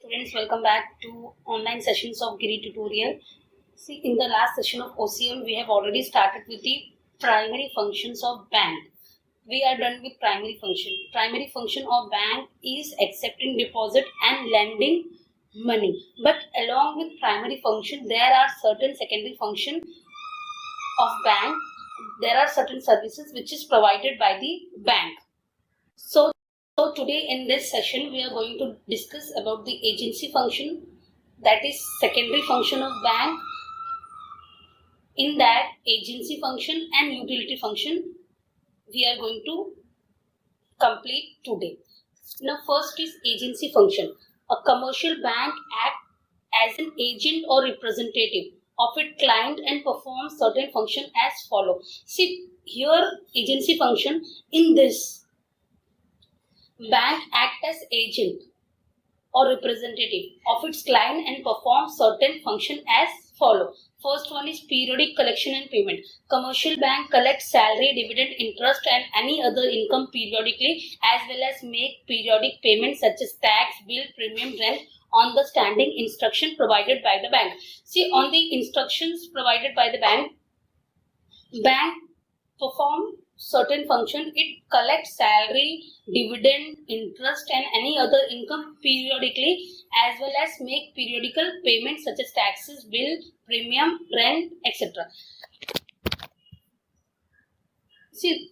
Students, welcome back to online sessions of Giri tutorial. See, in the last session of OCM, we have already started with the primary functions of bank. We are done with primary function. Primary function of bank is accepting deposit and lending money. But along with primary function, there are certain secondary function of bank. There are certain services which is provided by the bank. So today in this session we are going to discuss about the agency function, that is secondary function of bank. In that agency function and utility function we are going to complete today. Now first is agency function. A commercial bank acts as an agent or representative of its client and performs certain function as follow. See here agency function, in this bank act as agent or representative of its client and perform certain function as follow. First one is periodic collection and payment. Commercial bank collects salary, dividend, interest and any other income periodically, as well as make periodic payments such as tax, bill, premium, rent on the standing instruction provided by the bank. See, on the instructions provided by the bank perform certain function. It collects salary, dividend, interest and any other income periodically, as well as make periodical payments such as taxes, bill, premium, rent, etc. See,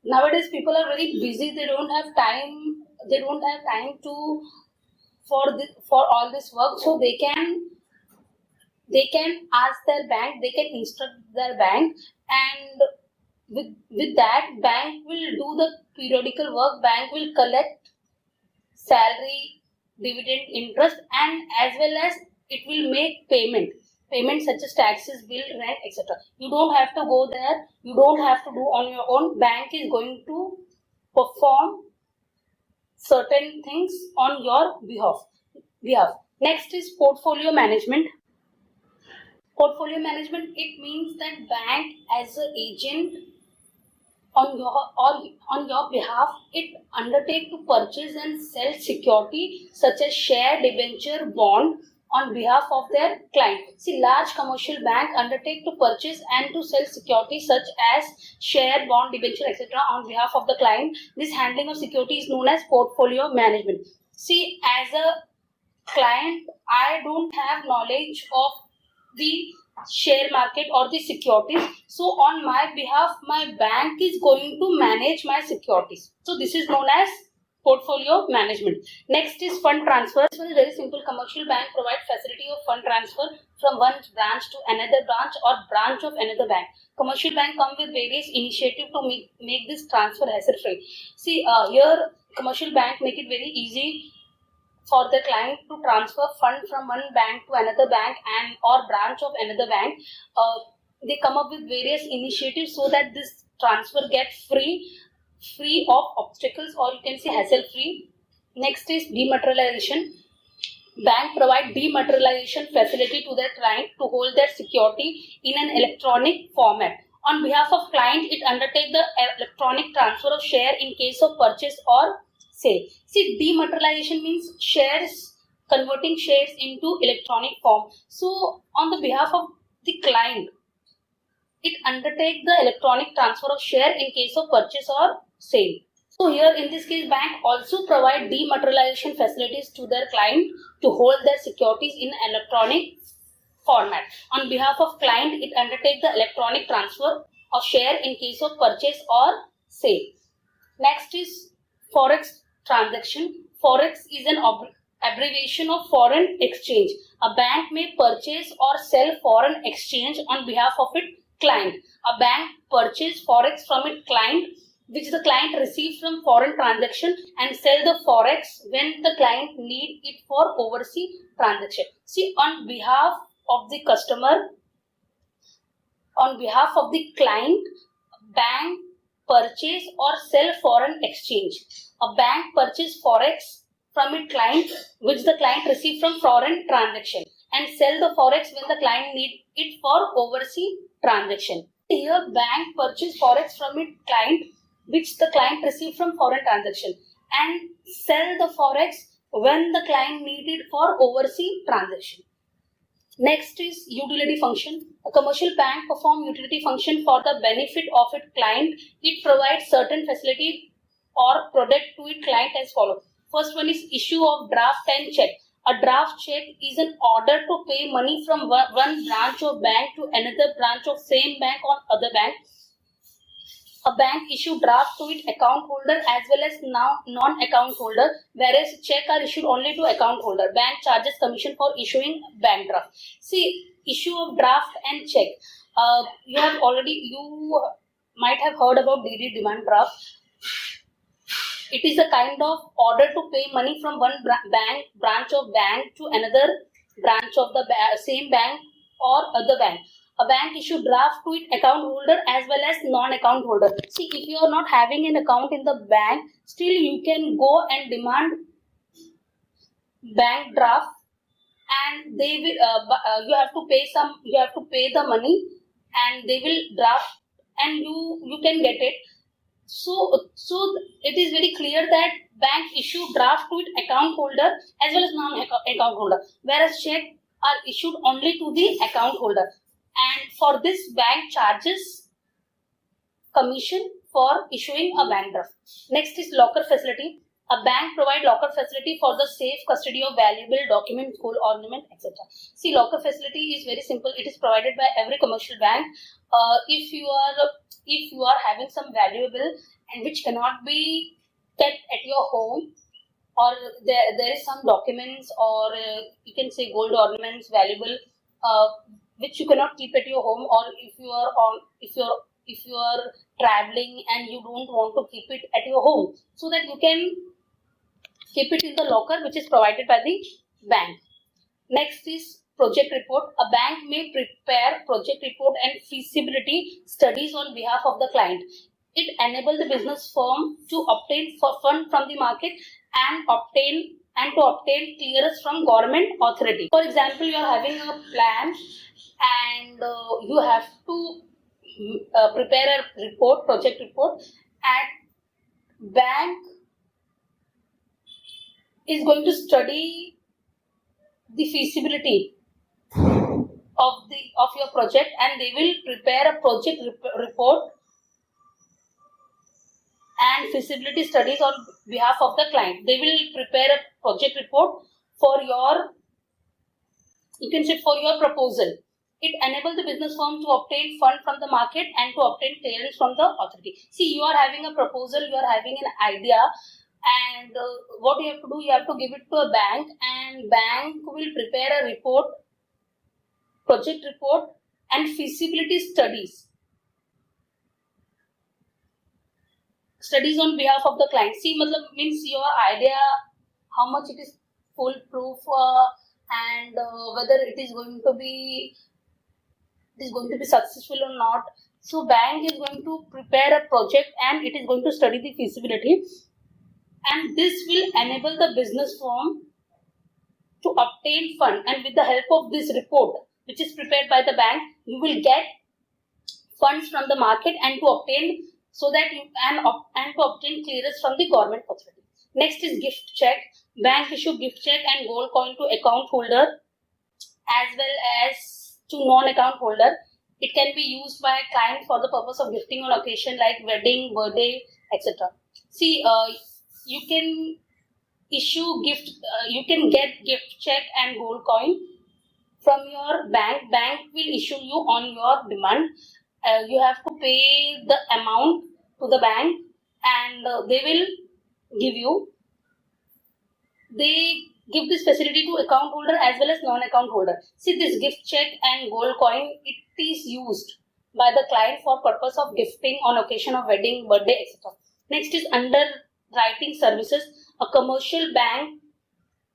nowadays people are very busy. They don't have time. They don't have time to for all this work. So they can ask their bank. They can instruct their bank, and with that bank will do the periodical work. Bank will collect salary, dividend, interest and as well as it will make payments such as taxes, bill, rent, etc. You don't have to go there. You don't have to do on your own. Bank is going to perform certain things on your behalf. Next is portfolio management. Portfolio management, it means that bank as an agent on your behalf, it undertake to purchase and sell security such as share, debenture, bond on behalf of their client. See, large commercial bank undertake to purchase and to sell security such as share, bond, debenture, etc. on behalf of the client. This handling of security is known as portfolio management. See, as a client, I don't have knowledge of the share market or the securities, so on my behalf my bank is going to manage my securities. So this is known as portfolio management. Next is fund transfer. This one is very simple. Commercial bank provide facility of fund transfer from one branch to another branch or branch of another bank. Commercial bank come with various initiative to make this transfer hassle free. See, here commercial bank make it very easy for the client to transfer fund from one bank to another bank and or branch of another bank. They come up with various initiatives so that this transfer gets free of obstacles, or you can say hassle free. Next is dematerialization. Bank provide dematerialization facility to their client to hold their security in an electronic format. On behalf of client, it undertake the electronic transfer of share in case of purchase or sale. See, dematerialization means converting shares into electronic form. So on the behalf of the client, it undertakes the electronic transfer of share in case of purchase or sale. So here in this case, bank also provide dematerialization facilities to their client to hold their securities in electronic format. On behalf of client, it undertakes the electronic transfer of share in case of purchase or sale. Next is forex transaction. Forex is an abbreviation of foreign exchange. A bank may purchase or sell foreign exchange on behalf of its client. A bank purchase forex from its client, which the client receives from foreign transaction, and sell the forex when the client need it for overseas transaction. See, on behalf of the customer, on behalf of the client, bank purchase or sell foreign exchange. A bank purchase forex from its client, which the client receive from foreign transaction, and sell the forex when the client need it for overseas transaction. Here bank purchase forex from its client, which the client receive from foreign transaction, and sell the forex when the client needed for overseas transaction. Next is utility function. A commercial bank performs utility function for the benefit of its client. It provides certain facility or product to its client as follows. First one is issue of draft and check. A draft check is an order to pay money from one branch of bank to another branch of same bank or other bank. A bank issue draft to its account holder as well as non-account holder, whereas check are issued only to account holder. Bank charges commission for issuing bank draft. See, issue of draft and check. You might have heard about DD demand draft. It is a kind of order to pay money from one branch of bank to another branch of the same bank or other bank. A bank issue draft to its account holder as well as non-account holder. See, if you are not having an account in the bank, still you can go and demand bank draft, and they will. You have to pay the money, and they will draft, and you can get it. So it is very clear that bank issue draft to its account holder as well as non-account holder, whereas check are issued only to the account holder. And for this, bank charges commission for issuing a bank draft. Next is locker facility. A bank provides locker facility for the safe custody of valuable documents, gold ornament, etc. See, locker facility is very simple. It is provided by every commercial bank. If you are having some valuable and which cannot be kept at your home, or there is some documents, or you can say gold ornaments, valuable, which you cannot keep at your home, or if you are traveling and you don't want to keep it at your home, so that you can keep it in the locker which is provided by the bank. Next is project report. A bank may prepare project report and feasibility studies on behalf of the client. It enables the business firm to obtain fund from the market and to obtain clearance from government authority. For example, you are having a plan and you have to prepare a project report, and bank is going to study the feasibility of your project, and they will prepare a project report and feasibility studies on behalf of the client. They will prepare a project report for your proposal. It enables the business firm to obtain fund from the market and to obtain clearance from the authority. See, you are having a proposal, you are having an idea, and what you have to do, you have to give it to a bank, and bank will prepare a report, project report and feasibility studies on behalf of the client. See, means your idea, how much it is foolproof, and whether it is going to be successful or not. So bank is going to prepare a project and it is going to study the feasibility, and this will enable the business firm to obtain fund, and with the help of this report which is prepared by the bank, you will get funds from the market and to obtain to obtain clearance from the government authority. Next is gift check. Bank issue gift check and gold coin to account holder as well as to non-account holder. It can be used by a client for the purpose of gifting on occasion like wedding, birthday, etc. See, you can issue gift, you can get gift check and gold coin from your bank. Bank will issue you on your demand. You have to pay the amount to the bank, and they will give this facility to account holder as well as non-account holder. See, this gift check and gold coin, it is used by the client for purpose of gifting on occasion of wedding, birthday, etc. Next is underwriting services. A commercial bank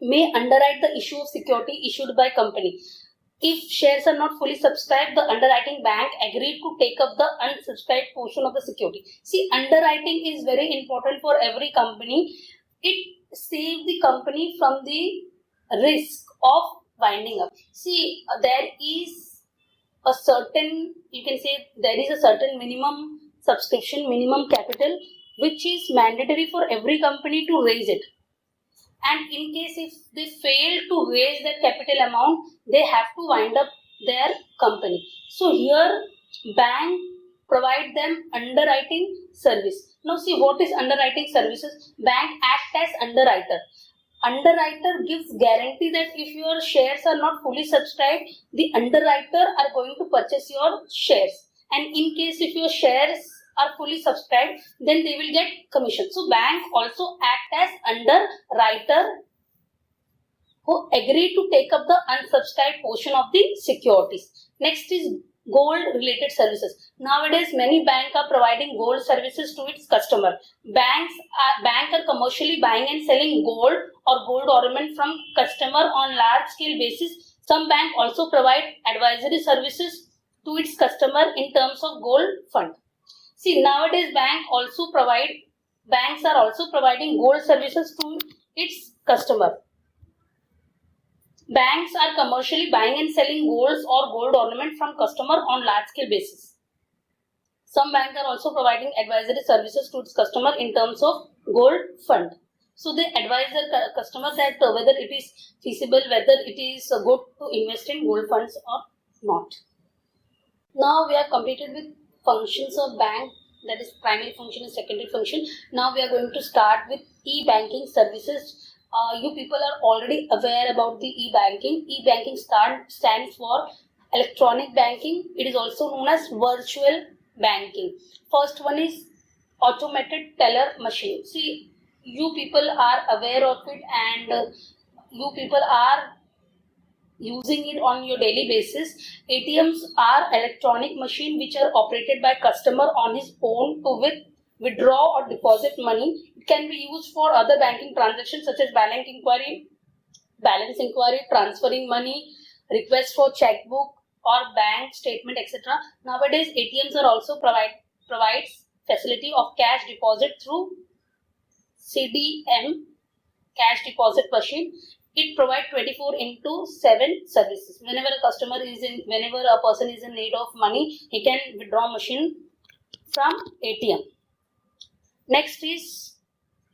may underwrite the issue of security issued by company. If shares are not fully subscribed, the underwriting bank agreed to take up the unsubscribed portion of the security. See, underwriting is very important for every company. It saves the company from the risk of winding up. See, there is a certain minimum subscription, minimum capital, which is mandatory for every company to raise it. and in case if they fail to raise that capital amount, they have to wind up their company. So here bank provide them underwriting service. Now see what is underwriting services. Bank act as underwriter. Underwriter gives guarantee that if your shares are not fully subscribed, the underwriter are going to purchase your shares. And in case if your shares are fully subscribed, then they will get commission. So bank also act as underwriter who agree to take up the unsubscribed portion of the securities. Next is gold related services. Nowadays many banks are providing gold services to its customer. Banks are commercially buying and selling gold or gold ornament from customer on large scale basis. Some banks also provide advisory services to its customer in terms of gold fund. See, nowadays banks are also providing gold services to its customer. Banks are commercially buying and selling golds or gold ornament from customer on large scale basis. Some banks are also providing advisory services to its customer in terms of gold fund. So they advise their customer that whether it is feasible, whether it is good to invest in gold funds or not. Now we have completed with functions of bank, that is primary function and secondary function. Now we are going to start with e-banking services. You people are already aware about the e-banking. E-banking stands for electronic banking. It is also known as virtual banking. First one is automated teller machine. See, you people are aware of it and you people are using it on your daily basis. ATMs are electronic machine which are operated by customer on his own to withdraw or deposit money. It can be used for other banking transactions such as balance inquiry, transferring money, request for checkbook or bank statement, etc. Nowadays ATMs are also provides facility of cash deposit through CDM, cash deposit machine. It provides 24/7 services. Whenever a person is in need of money, he can withdraw machine from ATM. Next is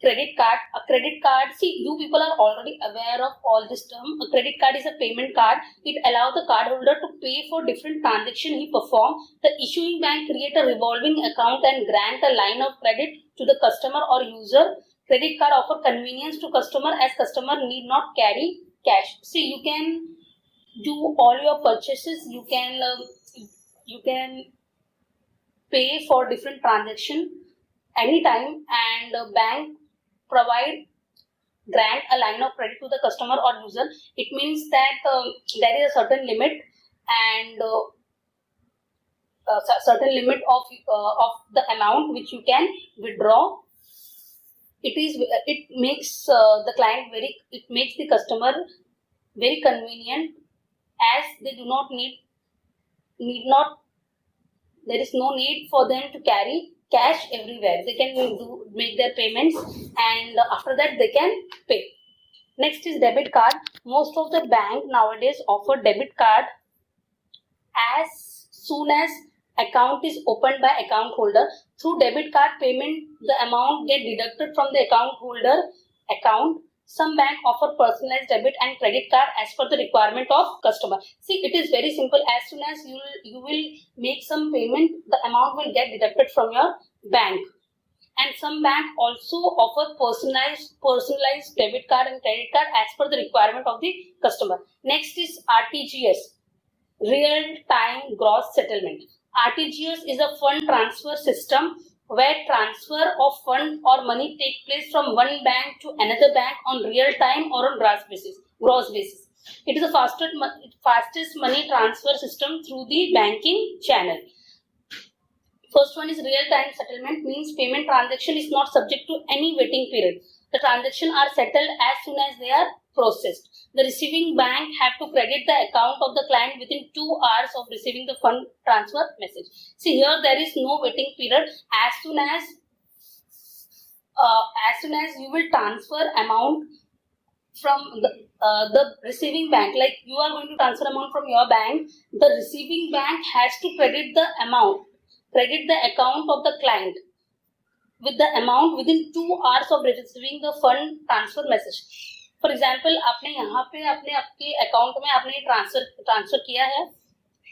credit card. A credit card, see, you people are already aware of all this term. A credit card is a payment card. It allows the cardholder to pay for different transactions he performs. The issuing bank create a revolving account and grant a line of credit to the customer or user. Credit card offer convenience to customer as customer need not carry cash. See, you can do all your purchases. You can pay for different transaction anytime, and bank grant a line of credit to the customer or user. It means that there is a certain limit and certain limit of the amount which you can withdraw. It makes the customer very convenient as they do not there is no need for them to carry cash everywhere. They can make their payments and after that they can pay. Next is debit card. Most of the bank nowadays offer debit card as soon as account is opened by account holder. Through debit card payment, the amount get deducted from the account holder account. Some bank offer personalized debit and credit card as per the requirement of customer. See, it is very simple. As soon as you will make some payment, the amount will get deducted from your bank. And some bank also offer personalized debit card and credit card as per the requirement of the customer. Next is RTGS, real time gross settlement. RTGS is a fund transfer system where transfer of fund or money take place from one bank to another bank on real time or on gross basis. It is the fastest money transfer system through the banking channel. First one is real time settlement, means payment transaction is not subject to any waiting period. The transactions are settled as soon as they are processed. The receiving bank have to credit the account of the client within 2 hours of receiving the fund transfer message. See, here there is no waiting period. As soon as you will transfer amount from the receiving bank, like you are going to transfer amount from your bank, the receiving bank has to credit the account of the client with the amount within 2 hours of receiving the fund transfer message. For example आपने यहाँ पे अपने आपके account में आपने transfer किया है,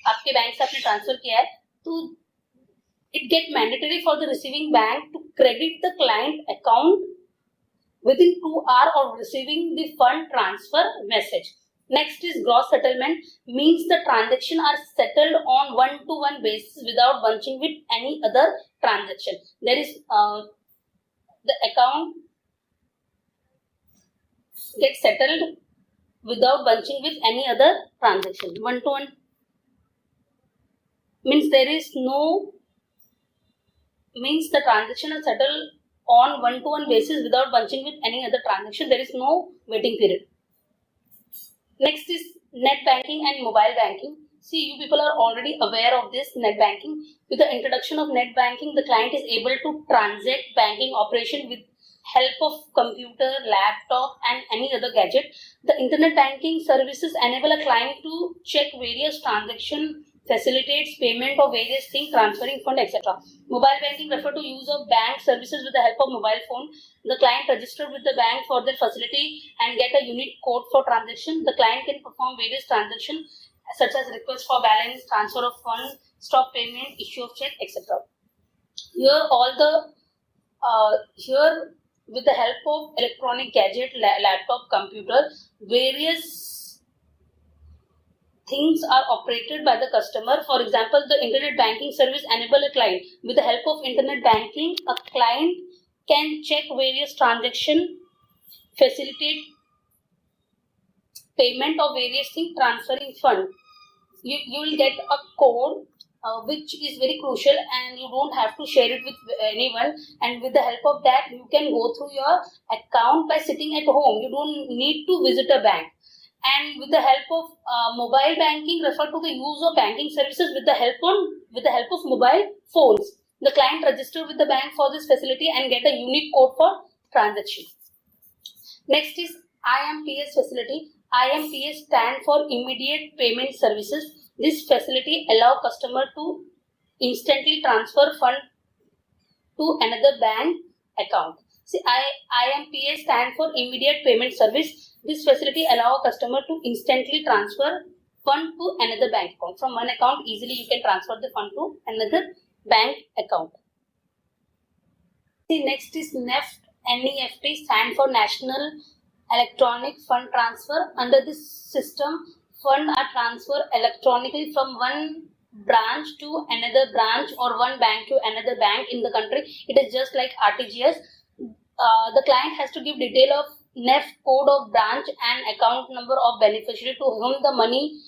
आपके बैंक से आपने ट्रांसफर किया है, तो it get mandatory for the receiving bank to credit the client account within 2 hours of receiving the fund transfer message. Next is gross settlement, means the transaction are settled on one-to-one basis without bunching with any other transaction. There is the account gets settled without bunching with any other transaction. One-to-one means there is no, means the transaction is settled on one-to-one basis without bunching with any other transaction. There is no waiting period. Next is net banking and mobile banking. See, you people are already aware of this net banking. With the introduction of net banking, the client is able to transact banking operation with help of computer, laptop and any other gadget. The internet banking services enable a client to check various transactions, facilitates payment of various things, transferring fund, etc. Mobile banking refer to use of bank services with the help of mobile phone. The client registered with the bank for their facility and get a unique code for transaction. The client can perform various transactions such as request for balance, transfer of funds, stop payment, issue of check, etc. Here all the here with the help of electronic gadget, laptop, computer, various things are operated by the customer. For example, the internet banking service enable a client. With the help of internet banking, a client can check various transactions, facilitate payment of various things, transferring fund. You will get a code which is very crucial and you don't have to share it with anyone, and with the help of that you can go through your account by sitting at home. You don't need to visit a bank. And with the help of mobile banking refer to the use of banking services with the help of mobile phones. The client register with the bank for this facility and get a unique code for transaction. Next is IMPS facility. IMPS stand for immediate payment services. This facility allow customer to instantly transfer fund to another bank account. See, IMPS stand for immediate payment service. This facility allow a customer to instantly transfer fund to another bank account. From one account, easily you can transfer the fund to another bank account. See, next is NEFT. NEFT stand for National Electronic Fund Transfer. Under this system, funds are transferred electronically from one branch to another branch or one bank to another bank in the country. It is just like RTGS. The client has to give detail of NEFT code of branch and account number of beneficiary to whom the money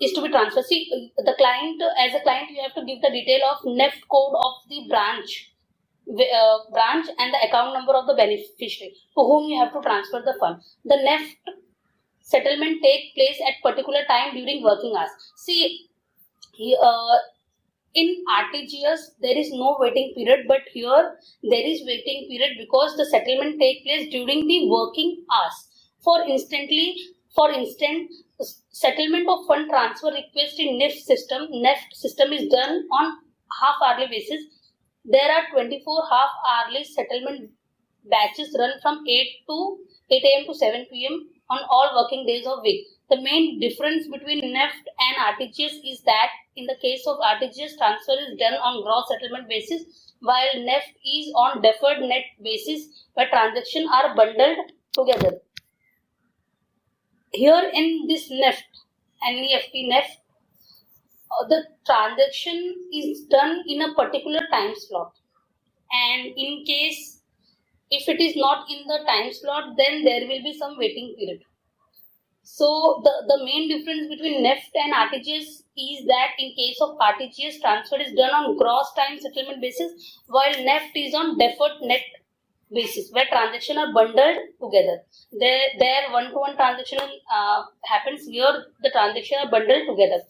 is to be transferred. See, the client, as a client, you have to give the detail of NEFT code of the branch and the account number of the beneficiary to whom you have to transfer the fund. The NEFT settlement take place at particular time during working hours. See, in RTGS there is no waiting period, but here there is waiting period because the settlement take place during the working hours. For instance, settlement of fund transfer request in NEFT system is done on half-hourly basis. There are 24 half-hourly settlement batches run from 8 a.m. to 7 p.m. on all working days of week. The main difference between NEFT and RTGS is that in the case of RTGS, transfer is done on gross settlement basis, while NEFT is on deferred net basis, where transactions are bundled together. Here in this NEFT, the transaction is done in a particular time slot, and in case if it is not in the time slot, then there will be some waiting period. So the main difference between NEFT and RTGS is that in case of RTGS, transfer is done on gross time settlement basis, while NEFT is on deferred net basis, where transactions are bundled together. There one-to-one transaction happens. Here the transactions are bundled together.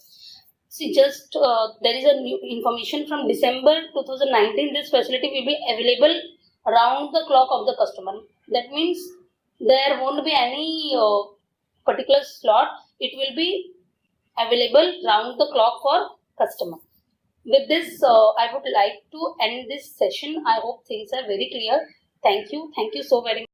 See, just there is a new information from December 2019. This facility will be available around the clock of the customer. That means there won't be any particular slot. It will be available round the clock for customer. With this, I would like to end this session. I hope things are very clear. Thank you so very much.